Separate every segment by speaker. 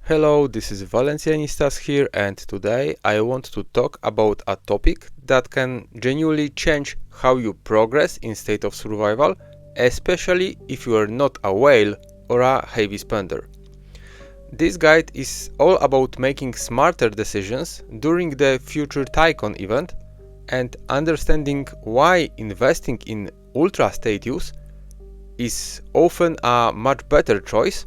Speaker 1: Hello, this is Valencianistas here, and today I want to talk about a topic that can genuinely change how you progress in State of Survival, especially if you are not a whale or a heavy spender. This guide is all about making smarter decisions during the Future Tycoon event and understanding why investing in Ultra status is often a much better choice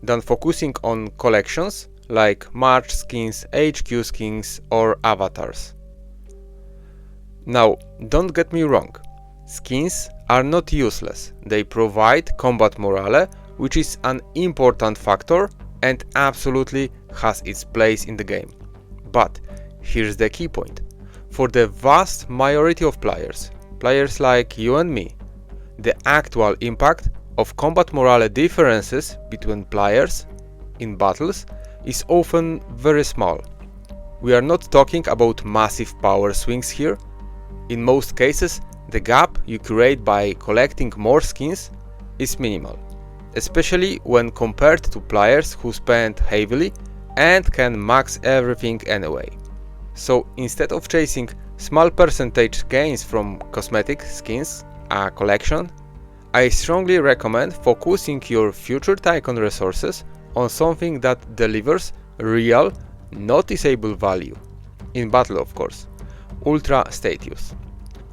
Speaker 1: than focusing on collections like March skins, HQ skins or avatars. Now, don't get me wrong, skins are not useless. They provide combat morale, which is an important factor and absolutely has its place in the game. But here's the key point. For the vast majority of players like you and me, the actual impact of combat morale differences between players in battles is often very small. We are not talking about massive power swings here. In most cases, the gap you create by collecting more skins is minimal, especially when compared to players who spend heavily and can max everything anyway. So instead of chasing small percentage gains from cosmetic skins, a collection, I strongly recommend focusing your Future Tycoon resources on something that delivers real, noticeable value. In battle, of course. Ultra status.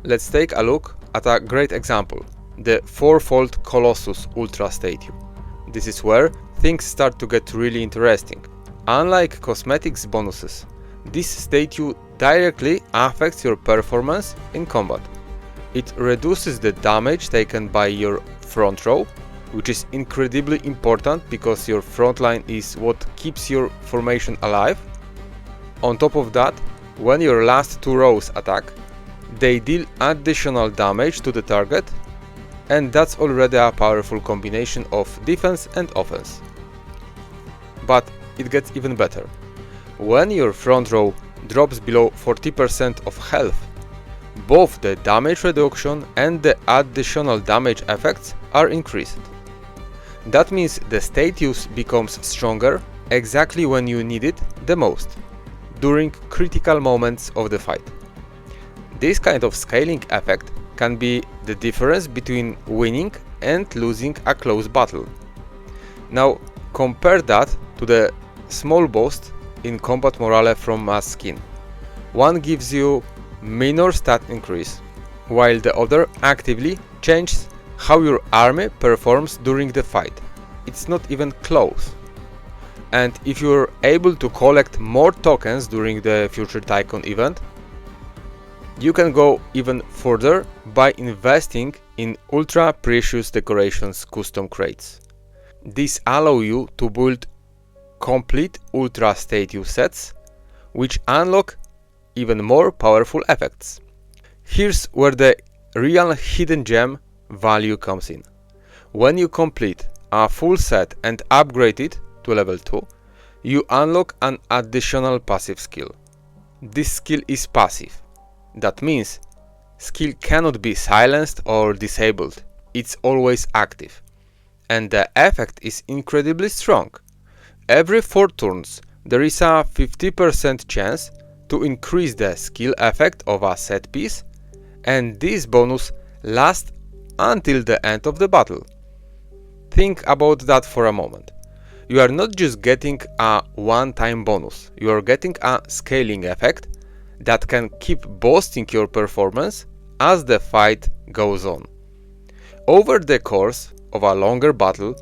Speaker 1: Let's take a look at a great example, the Fourfold Colossus Ultra statue. This is where things start to get really interesting. Unlike cosmetics bonuses, this statue directly affects your performance in combat. It reduces the damage taken by your front row, which is incredibly important because your frontline is what keeps your formation alive. On top of that, when your last two rows attack, they deal additional damage to the target, and that's already a powerful combination of defense and offense. But it gets even better. When your front row drops below 40% of health, both the damage reduction and the additional damage effects are increased. That means the status becomes stronger exactly when you need it the most, during critical moments of the fight. This kind of scaling effect can be the difference between winning and losing a close battle. Now compare that to the small boost in combat morale from a skin. One gives you minor stat increase, while the other actively changes how your army performs during the fight. It's not even close. And if you're able to collect more tokens during the Future Tycoon event, you can go even further by investing in ultra precious decorations custom crates. These allow you to build complete ultra status sets, which unlock even more powerful effects. Here's where the real hidden gem value comes in. When you complete a full set and upgrade it to level 2, you unlock an additional passive skill. This skill is passive. That means skill cannot be silenced or disabled. It's always active. And the effect is incredibly strong. Every 4 turns, there is a 50% chance to increase the skill effect of a set piece, and this bonus lasts until the end of the battle. Think about that for a moment. You are not just getting a one-time bonus, you are getting a scaling effect that can keep boosting your performance as the fight goes on. Over the course of a longer battle,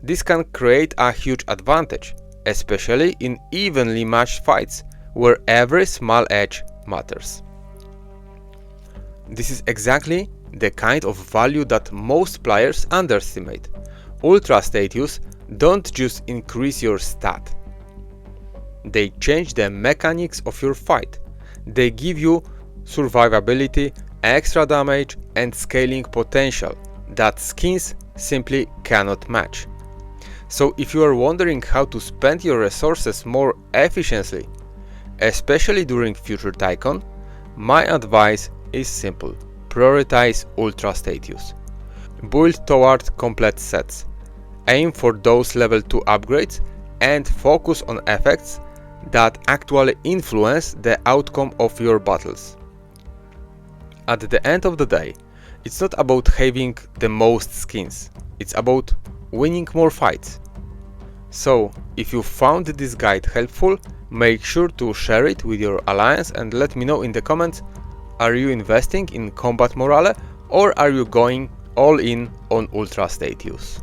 Speaker 1: this can create a huge advantage, especially in evenly matched fights where every small edge matters. This is exactly the kind of value that most players underestimate. Ultra status don't just increase your stat. They change the mechanics of your fight. They give you survivability, extra damage and scaling potential that skins simply cannot match. So if you are wondering how to spend your resources more efficiently, especially during Future Tycoon, my advice is simple. Prioritize Ultra status. Build toward complete sets. Aim for those level 2 upgrades and focus on effects that actually influence the outcome of your battles. At the end of the day, it's not about having the most skins, it's about winning more fights. So, if you found this guide helpful, make sure to share it with your alliance and let me know in the comments, are you investing in combat morale or are you going all in on ultra state use?